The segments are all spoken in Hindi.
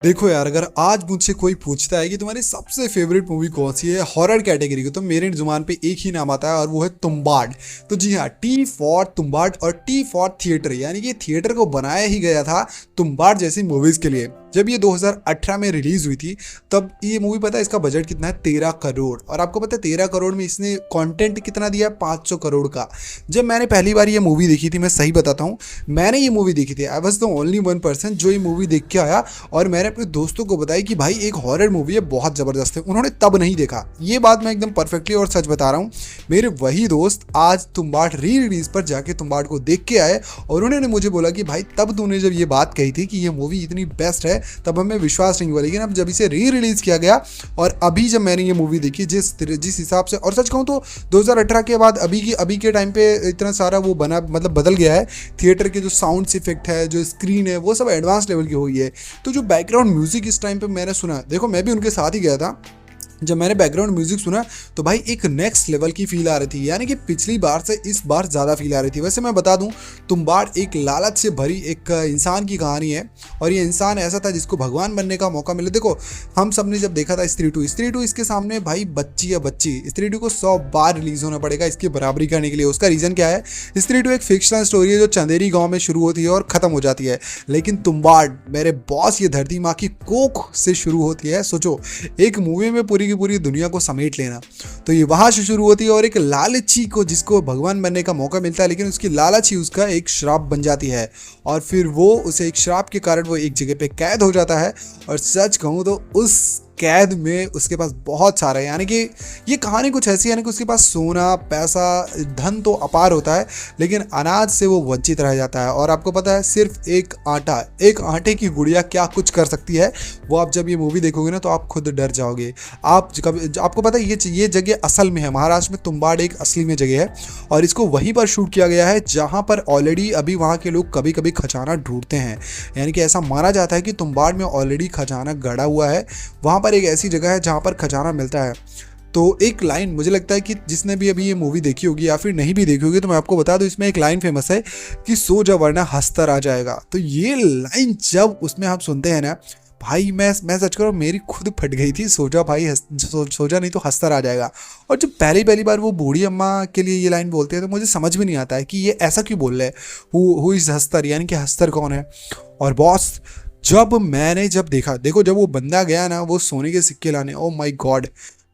देखो यार, अगर आज मुझसे कोई पूछता है कि तुम्हारी सबसे फेवरेट मूवी कौन सी है हॉरर कैटेगरी की, तो मेरे जुबान पे एक ही नाम आता है और वो है तुम्बाड़। तो जी हाँ, टी फॉर तुम्बाड़ और टी फॉर थिएटर, यानी कि थिएटर को बनाया ही गया था तुम्बाड़ जैसी मूवीज के लिए। जब ये 2018 में रिलीज हुई थी, तब ये मूवी, पता है इसका बजट कितना है? 13 करोड़। और आपको पता है 13 करोड़ में इसने कंटेंट कितना दिया? 500 करोड़ का। जब मैंने पहली बार ये मूवी देखी थी, मैं सही बताता हूँ, मैंने ये मूवी देखी थी, I was the only one person जो ये मूवी देख के आया और मैंने अपने दोस्तों को बताया कि भाई एक हॉरर मूवी है, बहुत ज़बरदस्त है। उन्होंने तब नहीं देखा। ये बात मैं एकदम परफेक्टली और सच बता रहा हूँ। मेरे वही दोस्त आज तुम्बाड़ री रिलीज पर जाके तुम्बाड़ को देख के आए और उन्होंने मुझे बोला कि भाई तब तूने जब ये बात कही थी कि ये मूवी इतनी बेस्ट है, तब हमें विश्वास नहीं हुआ, लेकिन अब जब इसे री रिलीज किया गया और अभी जब मैंने ये मूवी देखी, जिस हिसाब से, और सच कहूँ तो 2018 के बाद अभी के टाइम पे इतना सारा वो बना, मतलब बदल गया है। थिएटर के जो साउंड इफेक्ट है, जो स्क्रीन है, वो सब एडवांस लेवल की हो गई है। तो जो बैकग्राउंड म्यूजिक इस टाइम पे मैंने सुना, देखो मैं भी उनके साथ ही गया था, जब मैंने बैकग्राउंड म्यूजिक सुना तो भाई एक नेक्स्ट लेवल की फील आ रही थी, यानी कि पिछली बार से इस बार ज़्यादा फील आ रही थी। वैसे मैं बता दूं, तुम्बाड़ एक लालच से भरी एक इंसान की कहानी है और ये इंसान ऐसा था जिसको भगवान बनने का मौका मिले। देखो हम सब ने जब देखा था स्त्री टू इसके सामने भाई बच्ची या बच्ची, स्त्री टू को 100 बार रिलीज होना पड़ेगा इसकी बराबरी करने के लिए। उसका रीज़न क्या है? स्त्री टू एक फिक्शनल स्टोरी है जो चंदेरी गाँव में शुरू होती है और ख़त्म हो जाती है, लेकिन तुम्बाड़ मेरे बॉस ये धरती माँ की कोख से शुरू होती है। सोचो, एक मूवी में पूरी की पूरी दुनिया को समेट लेना, तो ये वहां से शुरू होती है और एक लालची को, जिसको भगवान बनने का मौका मिलता है, लेकिन उसकी लालच ही उसका एक श्राप बन जाती है और फिर वो उसे एक श्राप के कारण वो एक जगह पे कैद हो जाता है। और सच कहूँ तो उस कैद में उसके पास बहुत सारा है, यानी कि ये कहानी कुछ ऐसी है, यानी कि उसके पास सोना, पैसा, धन तो अपार होता है, लेकिन अनाज से वो वंचित रह जाता है। और आपको पता है सिर्फ एक आटे की गुड़िया क्या कुछ कर सकती है, वो आप जब ये मूवी देखोगे ना तो आप खुद डर जाओगे। आपको पता है ये जगह असल में है, महाराष्ट्र में तुम्बाड़ एक असली में जगह है और इसको वहीं पर शूट किया गया है जहाँ पर ऑलरेडी अभी वहाँ के लोग कभी कभी खजाना ढूंढते हैं। यानी कि ऐसा माना जाता है कि तुम्बाड़ में ऑलरेडी खजाना गड़ा हुआ है, वहाँ पर एक ऐसी जगह है जहाँ पर खजाना मिलता है। तो एक लाइन मुझे लगता है कि जिसने भी अभी ये मूवी देखी होगी या फिर नहीं भी देखी होगी, तो मैं आपको बता दूं, इसमें एक लाइन फेमस है कि सो जा वरना हंसता आ जाएगा। तो ये लाइन जब उसमें आप सुनते हैं ना भाई, मैं सच करूँ, मेरी खुद फट गई थी। सोचा भाई सोचा नहीं तो हंसता आ जाएगा। और जब पहली बार वो बूढ़ी अम्मा के लिए ये लाइन बोलते हैं तो मुझे समझ में नहीं आता है कि ये ऐसा क्यों बोल रहे हैं, हु इज हस्तर, यानी कि हस्तर कौन है। और बॉस जब देखा, देखो जब वो बंदा गया ना वो सोने के सिक्के लाने, ओ माय गॉड,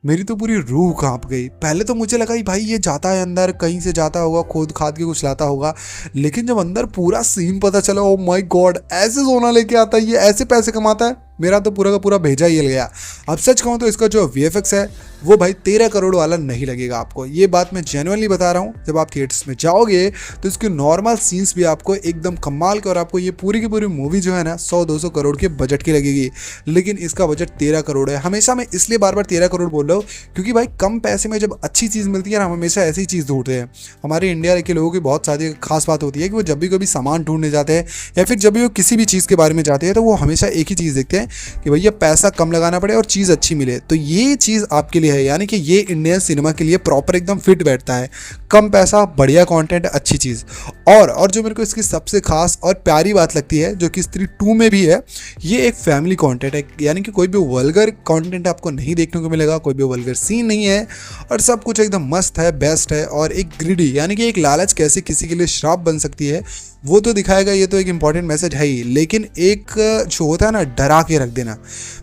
मेरी तो पूरी रूह कांप गई। पहले तो मुझे लगा कि भाई ये जाता है अंदर, कहीं से जाता होगा, खोद खाद के कुछ लाता होगा, लेकिन जब अंदर पूरा सीन पता चला, ओ माय गॉड, ऐसे सोना लेके आता है, ये ऐसे पैसे कमाता है, मेरा तो पूरा का पूरा भेजा ही हिल गया। अब सच कहूँ तो इसका जो VFX है वो भाई 13 करोड़ वाला नहीं लगेगा आपको, ये बात मैं जेन्युइनली बता रहा हूँ। जब आप थिएटर्स में जाओगे तो इसके नॉर्मल सीन्स भी आपको एकदम कमाल के, और आपको ये पूरी की पूरी मूवी जो है ना 100-200 करोड़ के बजट की लगेगी, लेकिन इसका बजट 13 करोड़ है। हमेशा मैं इसलिए बार बार 13 करोड़ बोल रहा हूँ क्योंकि भाई कम पैसे में जब अच्छी चीज़ मिलती है ना, हम हमेशा ऐसी चीज़ ढूंढते हैं। हमारे इंडिया के लोगों की बहुत सारी खास बात होती है कि वो जब भी कभी सामान ढूंढने जाते हैं या फिर जब भी वो किसी भी चीज़ के बारे में जाते हैं तो वो हमेशा एक ही चीज़ देखते हैं कि भैया पैसा कम लगाना पड़े और चीज़ अच्छी मिले। तो ये चीज़ आपके लिए है, यानी कि ये इंडियन सिनेमा के लिए प्रॉपर एकदम फिट बैठता है। कम पैसा, बढ़िया कंटेंट, अच्छी चीज़। और जो मेरे को इसकी सबसे खास और प्यारी बात लगती है, जो कि स्त्री 2 में भी है, ये एक फैमिली कंटेंट है, यानी कि कोई भी वल्गर कंटेंट आपको नहीं देखने को मिलेगा, कोई भी वल्गर सीन नहीं है और सब कुछ एकदम मस्त है, बेस्ट है। और एक ग्रिडी, यानी कि एक लालच कैसे किसी के लिए श्राप बन सकती है वो तो दिखाएगा, ये तो एक इंपॉर्टेंट मैसेज है ही, लेकिन एक जो होता है ना डरा के रख देना।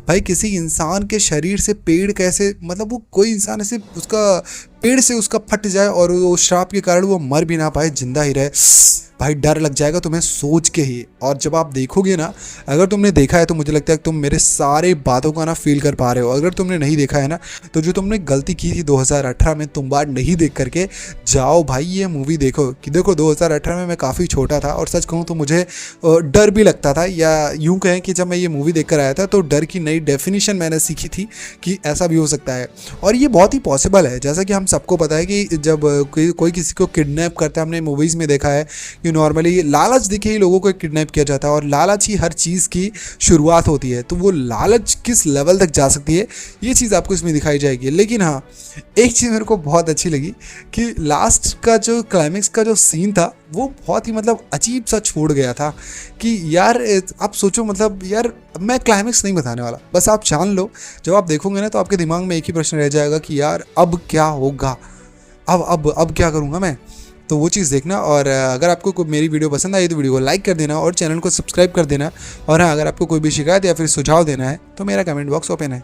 भाई किसी इंसान के शरीर से पेड़ कैसे, मतलब वो कोई इंसान ऐसे उसका पेड़ से उसका फट जाए और वो श्राप के कारण वो मर भी ना पाए, जिंदा ही रहे, भाई डर लग जाएगा तुम्हें सोच के ही। और जब आप देखोगे ना, अगर तुमने देखा है तो मुझे लगता है कि तुम मेरे सारे बातों का ना फील कर पा रहे हो। अगर तुमने नहीं देखा है ना, तो जो तुमने गलती की थी 2018 में तुम्बाड़ नहीं देख करके, जाओ भाई ये मूवी देखो। कि देखो 2018 में मैं काफ़ी छोटा था और सच कहूँ तो मुझे डर भी लगता था, या यूँ कहें कि जब मैं ये मूवी देख कर आया था तो डर की नई डेफिनेशन मैंने सीखी थी कि ऐसा भी हो सकता है। और ये बहुत ही पॉसिबल है, जैसा कि हम सबको पता है कि जब कोई किसी को किडनैप करता है, हमने मूवीज़ में देखा है कि नॉर्मली लालच दिखे ही लोगों को किडनैप किया जाता है और लालच ही हर चीज़ की शुरुआत होती है। तो वो लालच किस लेवल तक जा सकती है ये चीज़ आपको इसमें दिखाई जाएगी। लेकिन हाँ, एक चीज़ मेरे को बहुत अच्छी लगी कि लास्ट का जो क्लाइमेक्स का जो सीन था वो बहुत ही मतलब अजीब सा छोड़ गया था कि यार आप सोचो, मतलब यार अब मैं क्लाइमेक्स नहीं बताने वाला, बस आप जान लो, जब आप देखोगे ना तो आपके दिमाग में एक ही प्रश्न रह जाएगा कि यार अब क्या होगा, अब क्या करूँगा मैं। तो वो चीज़ देखना। और अगर आपको कोई मेरी वीडियो पसंद आई तो वीडियो को लाइक कर देना और चैनल को सब्सक्राइब कर देना। और हाँ, अगर आपको कोई भी शिकायत या फिर सुझाव देना है तो मेरा कमेंट बॉक्स ओपन है।